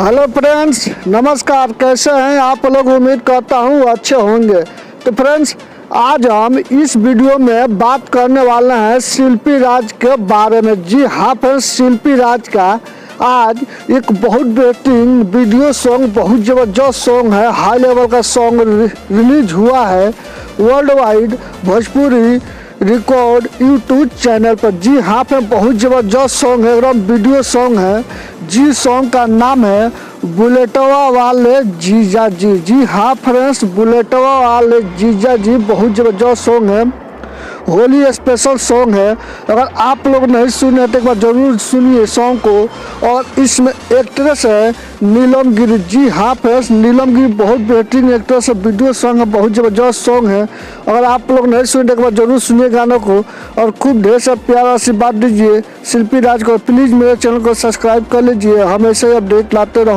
Hello friends, नमस्कार। कैसे हैं आप लोग? उम्मीद करता हूँ अच्छे होंगे। तो फ्रेंड्स, आज हम इस वीडियो में बात करने वाले हैं शिल्पी राज के बारे में। जी हाँ फ्रेंड्स, शिल्पी राज का आज एक बहुत बेहतरीन वीडियो सॉन्ग, बहुत ज़बरदस्त सॉन्ग है, हाई लेवल का सॉन्ग रिलीज हुआ है world wide Bhojpuri record YouTube channel पर। जी हाँ फ्रेंड, बहुत ज़बरदस्त सॉन्ग है, एकदम वीडियो सॉन्ग है। जी सॉन्ग का नाम है बुलेटवा वाले जीजा जी। जी हाँ फ्रेंड्स, बुलेटवा वाले जीजा जी बहुत ज़बरदस्त सॉन्ग है, होली स्पेशल सॉन्ग है। अगर आप लोग नहीं सुने तो एक बार जरूर सुनिए सॉन्ग को। और इसमें एक्ट्रेस है नीलम गिरी। जी हाँ फ्रेंड्स, नीलम गिरी बहुत बेहतरीन एक्ट्रेस है, वीडियो सॉन्ग है, बहुत ज़बरदस्त सॉन्ग है। अगर आप लोग नहीं सुने तो एक बार जरूर सुनिए गानों को और खूब ढेर सा प्यार आशीर्वाद दीजिए शिल्पी राज को। प्लीज़ मेरे चैनल को सब्सक्राइब कर लीजिए, हमेशा अपडेट लाते रहूँ।